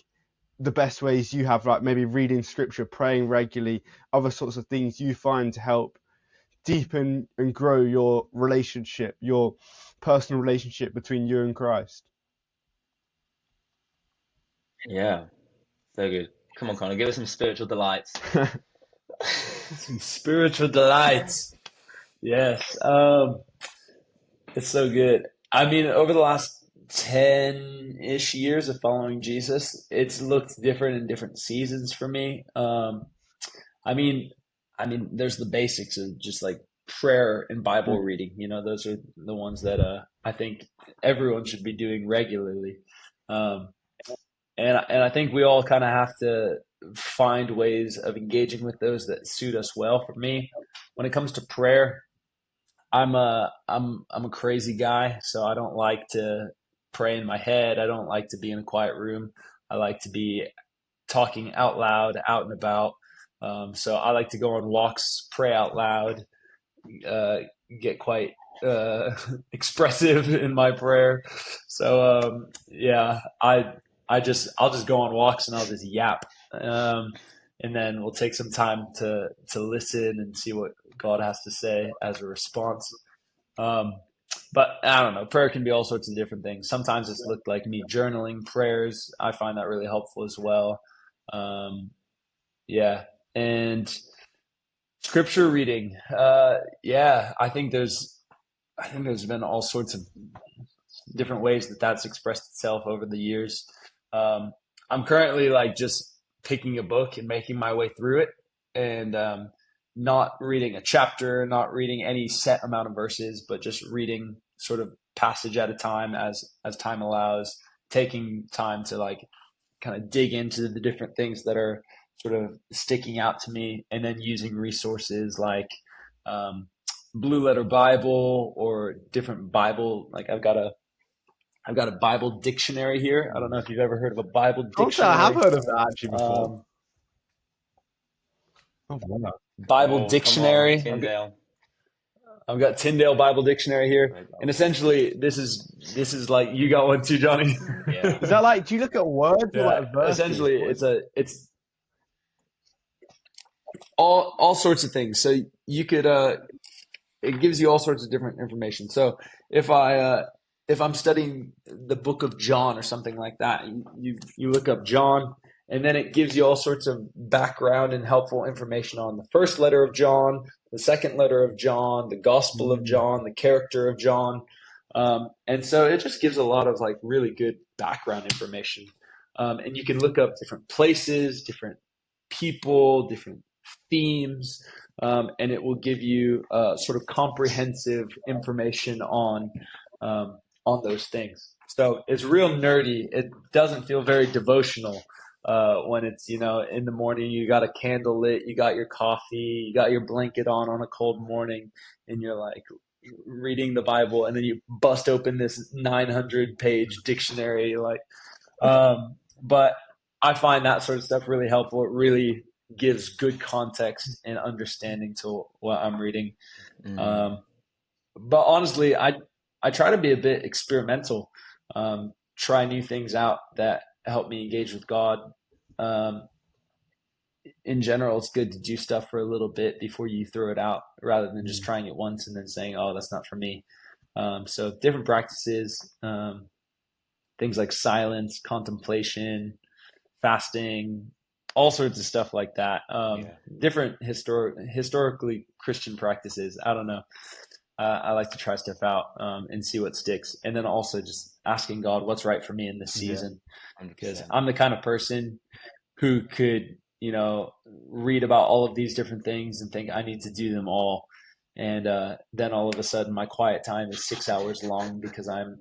the best ways you have, like maybe reading scripture, praying regularly, other sorts of things you find to help deepen and grow your relationship, your personal relationship between you and Christ? Yeah, so good. Come on, Connor, give us some spiritual delights. Some spiritual delights. Yes. It's so good. I mean, over the last 10-ish years of following Jesus, it's looked different in different seasons for me. I mean, there's the basics of just like prayer and Bible reading. Those are the ones that I think everyone should be doing regularly. And I think we all kind of have to find ways of engaging with those that suit us well. For me, when it comes to prayer, I'm a crazy guy, so I don't like to pray in my head. I don't like to be in a quiet room. I like to be talking out loud, out and about. So I like to go on walks, pray out loud, get quite expressive in my prayer. So yeah, I'll just go on walks and I'll just yap. And then we'll take some time to listen and see what God has to say as a response. But I don't know, prayer can be all sorts of different things. Sometimes it's looked like me journaling prayers. I find that really helpful as well. Yeah. And scripture reading. Yeah, I think there's been all sorts of different ways that that's expressed itself over the years. I'm currently like just picking a book and making my way through it, and not reading a chapter, not reading any set amount of verses, but just reading sort of passage at a time as time allows, taking time to like kind of dig into the different things that are sort of sticking out to me, and then using resources like Blue Letter Bible or different Bible. Like I've got a Bible dictionary here. I don't know if you've ever heard of a Bible dictionary. I have heard of that actually before. Bible dictionary. Tyndale. I've got Tyndale Bible Dictionary here, and essentially this is like, you got one too, Johnny. Yeah. Is that like, do you look at words or like verses? Essentially, it's all sorts of things. So you could it gives you all sorts of different information. So if I'm studying the book of John or something like that, you look up John, and then it gives you all sorts of background and helpful information on the first letter of John, the second letter of John, the Gospel of John, the character of John. And so it just gives a lot of like really good background information. And you can look up different places, different people, different themes, and it will give you sort of comprehensive information on those things. So it's real nerdy. It doesn't feel very devotional when it's, in the morning, you got a candle lit, you got your coffee, you got your blanket on a cold morning, and you're like reading the Bible, and then you bust open this 900-page dictionary. But I find that sort of stuff really helpful. It really gives good context and understanding to what I'm reading. But honestly, I try to be a bit experimental, try new things out that help me engage with God. in general, it's good to do stuff for a little bit before you throw it out, rather than just trying it once and then saying, "Oh, that's not for me." So different practices, things like silence, contemplation, fasting, all sorts of stuff like that. Different historically Christian practices. I don't know. I like to try stuff out and see what sticks, and then also just asking God what's right for me in this season, because I'm the kind of person who could, read about all of these different things and think I need to do them all. And then all of a sudden my quiet time is 6 hours long because I've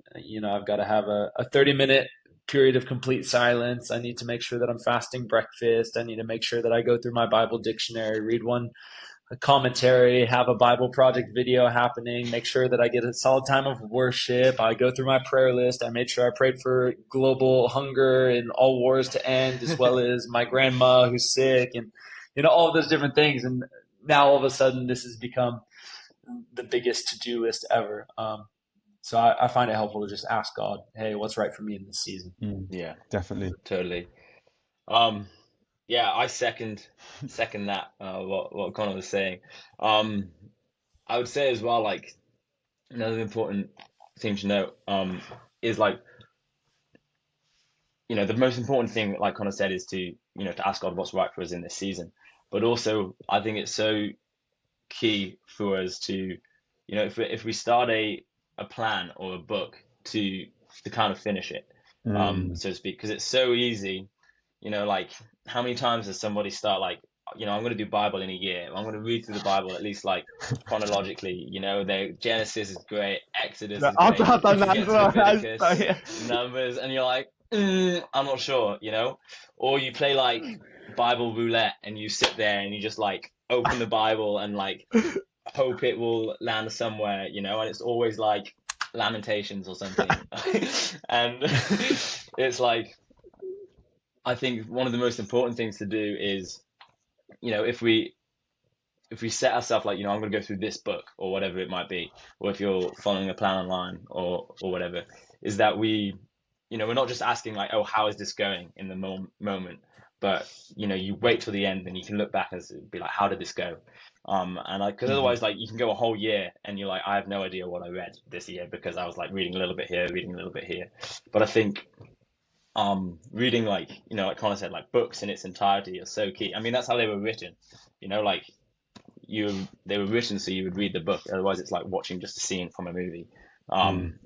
got to have a 30-minute period of complete silence. I need to make sure that I'm fasting breakfast. I need to make sure that I go through my Bible dictionary, read a commentary, have a Bible project video happening, make sure that I get a solid time of worship. I go through my prayer list. I made sure I prayed for global hunger and all wars to end, as well as my grandma who's sick, and all of those different things. And now all of a sudden this has become the biggest to-do list ever. So I find it helpful to just ask God, hey, what's right for me in this season? Yeah, Definitely. totally. Yeah, I second that, what Connor was saying. I would say as well, like, another important thing to note is, like, the most important thing, like Connor said, is to ask God what's right for us in this season. But also, I think it's so key for us to, if we start a plan or a book, to kind of finish it, so to speak, because it's so easy. Like, how many times does somebody start, like, I'm going to do Bible in a year. I'm going to read through the Bible at least, like, chronologically. Genesis is great, Exodus is great. I've done You that get as to well. Leviticus, Numbers, and you're like, I'm not sure, Or you play, like, Bible roulette, and you sit there and you just, like, open the Bible and, like, hope it will land somewhere, and it's always, like, Lamentations or something. And it's like, I think one of the most important things to do is, if we set ourselves, like, I'm going to go through this book or whatever it might be, or if you're following a plan online or whatever, is that we're not just asking, like, oh, how is this going in the moment, but you wait till the end and you can look back and be like, how did this go? And, like, because otherwise, like, you can go a whole year and you're like, I have no idea what I read this year because I was, like, reading a little bit here, reading a little bit here. But I think reading, like, like Connor said, like, books in its entirety are so key. I mean, that's how they were written, like, they were written so you would read the book. Otherwise it's like watching just a scene from a movie,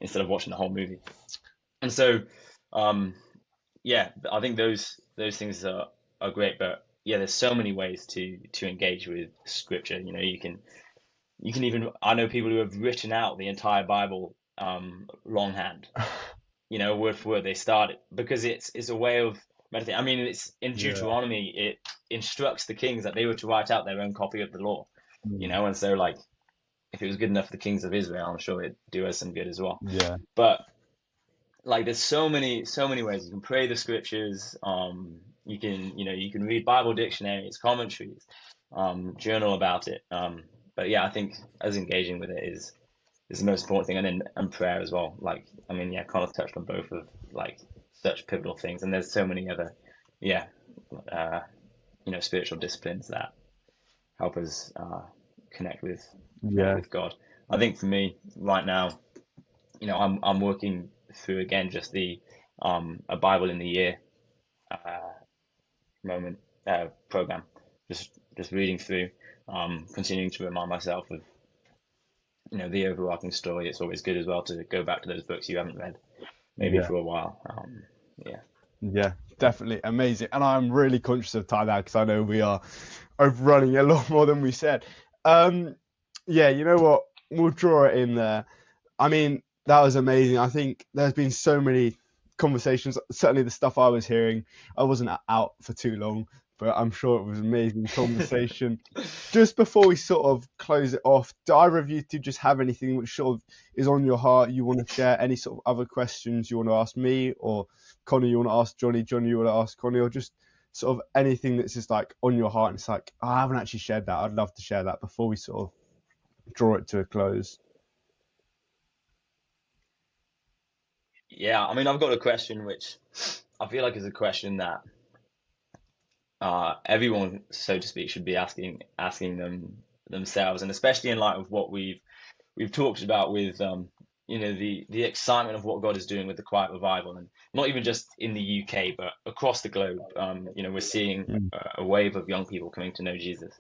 instead of watching the whole movie. And so yeah, I think those things are great. But yeah, there's so many ways to engage with scripture. You can even, I know people who have written out the entire Bible longhand, word for word. They start it because it's a way of meditating. I mean, it's in Deuteronomy, it instructs the kings that they were to write out their own copy of the law, and so, like, if it was good enough for the kings of Israel, I'm sure it'd do us some good as well. Yeah. But, like, there's so many ways you can pray the scriptures. You can read Bible dictionaries, commentaries, journal about it. But yeah, I think as engaging with it is the most important thing, and prayer as well. Like, I mean, yeah, Connor touched on both of, like, such pivotal things, and there's so many other, spiritual disciplines that help us connect with God. I think for me right now, I'm working through, again, just the a Bible in the year program, just reading through, continuing to remind myself of the overarching story. It's always good as well to go back to those books you haven't read maybe for a while. Yeah, definitely amazing. And I'm really conscious of time now because I know we are overrunning a lot more than we said. Yeah, you know what? We'll draw it in there. I mean, that was amazing. I think there's been so many conversations. Certainly the stuff I was hearing, I wasn't out for too long, but I'm sure it was an amazing conversation. Just before we sort of close it off, do either of you two just have anything which sort of is on your heart you want to share? Any sort of other questions you want to ask me, or Connor you want to ask Jonny, Jonny you want to ask Connor, or just sort of anything that's just, like, on your heart and it's like, oh, I haven't actually shared that. I'd love to share that before we sort of draw it to a close. Yeah, I mean, I've got a question which I feel like is a question that everyone, so to speak, should be asking themselves, and especially in light of what we've talked about with the excitement of what God is doing with the quiet revival, and not even just in the UK but across the globe. We're seeing Mm. a wave of young people coming to know Jesus,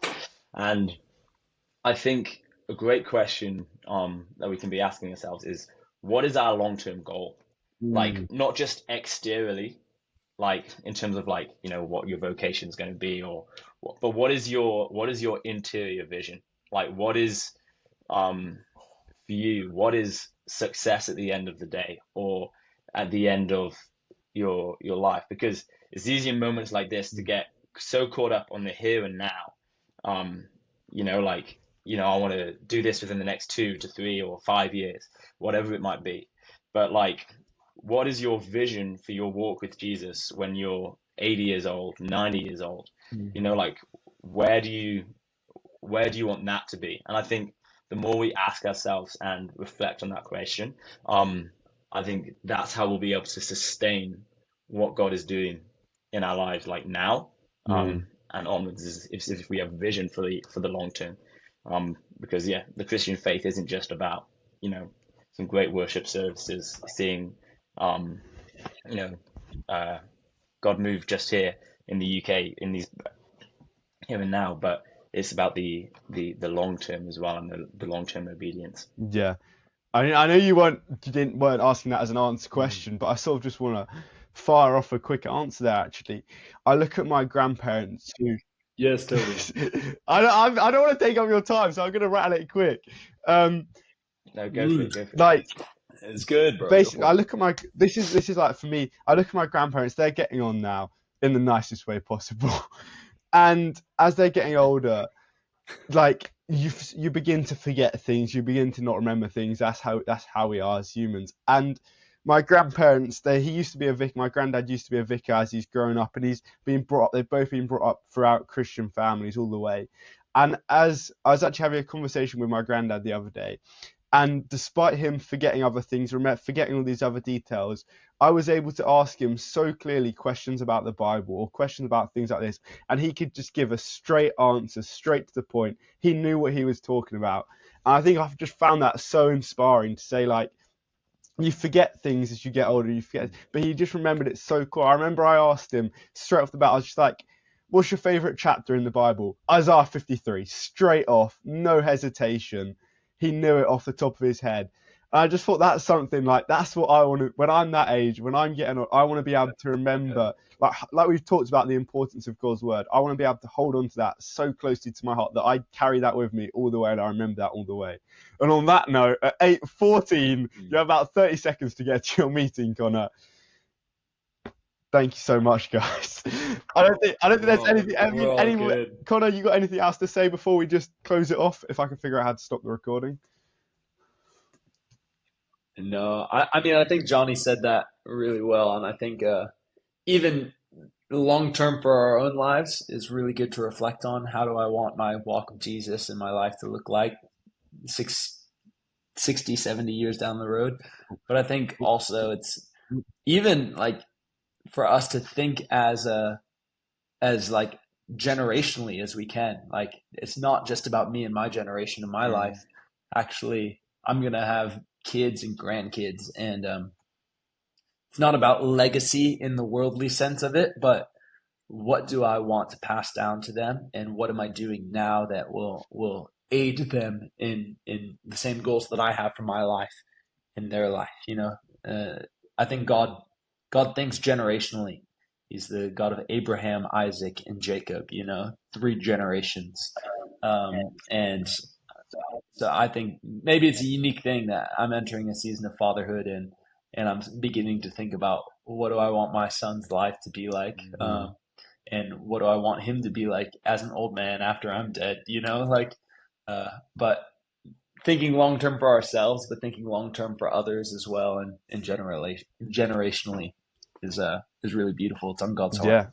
and I think a great question that we can be asking ourselves is, what is our long-term goal? Mm. Like, not just exteriorly, like in terms of like what your vocation is going to be, but what is your interior vision? Like, what is um for you, what is success at the end of the day, or at the end of your life? Because it's easy in moments like this to get so caught up on the here and now. Um, like, I want to do this within the next 2 to 3 or 5 years, whatever it might be. But like, what is your vision for your walk with Jesus when you're 80 years old, 90 years old? Mm. Like, where do you want that to be? And I think the more we ask ourselves and reflect on that question, I think that's how we'll be able to sustain what God is doing in our lives, like now, Mm. and onwards, if we have vision for the long term. Because yeah, the Christian faith isn't just about some great worship services, seeing um, you know uh, God move just here in the UK in these here and now, but it's about the long term as well, and the long term obedience. Yeah. I know you weren't asking that as an answer question, but I sort of just want to fire off a quick answer there. Actually, I look at my grandparents who. Yes, totally. I don't want to take up your time, so I'm gonna rattle it quick. Um, No, go for it, go for it. like It's good, bro. Go basically, for I it. look at this is like for me. I look at my grandparents; they're getting on now in the nicest way possible, and as they're getting older, like you begin to forget things, you begin to not remember things. That's how we are as humans. And my grandparents, he used to be a vicar. My granddad used to be a vicar as he's grown up, and he's been brought up. They've both been brought up throughout Christian families all the way. And as I was actually having a conversation with my granddad the other day, and despite him forgetting other things, forgetting all these other details, I was able to ask him so clearly questions about the Bible or questions about things like this, and he could just give us straight answers, straight to the point. He knew what he was talking about. And I think I've just found that so inspiring to say, like, you forget things as you get older, but he just remembered it so cool. I remember I asked him straight off the bat, I was just like, what's your favorite chapter in the Bible? Isaiah 53, straight off, no hesitation. He knew it off the top of his head. And I just thought that's something like, that's what I want to, when I'm that age, when I'm getting on, I want to be able to remember, like we've talked about the importance of God's word. I want to be able to hold on to that so closely to my heart that I carry that with me all the way and I remember that all the way. And on that note, at 8:14, you have about 30 seconds to get to your meeting, Connor. Thank you so much, guys. I don't think there's anything. I mean, Connor, you got anything else to say before we just close it off? If I can figure out how to stop the recording. No, I mean, I think Johnny said that really well, and I think even long term for our own lives is really good to reflect on. How do I want my walk with Jesus in my life to look like 60, 70 years down the road? But I think also it's even like for us to think as like generationally as we can. Like, it's not just about me and my generation and my life. Actually, I'm gonna have kids and grandkids, and it's not about legacy in the worldly sense of it, but what do I want to pass down to them, and what am I doing now that will aid them in the same goals that I have for my life in their life. I think God thinks generationally. He's the God of Abraham, Isaac, and Jacob, 3 generations. And so I think maybe it's a unique thing that I'm entering a season of fatherhood, and I'm beginning to think about, what do I want my son's life to be like? And what do I want him to be like as an old man after I'm dead, but thinking long term for ourselves, but thinking long term for others as well, and generationally is really beautiful. It's on God's heart. Yeah,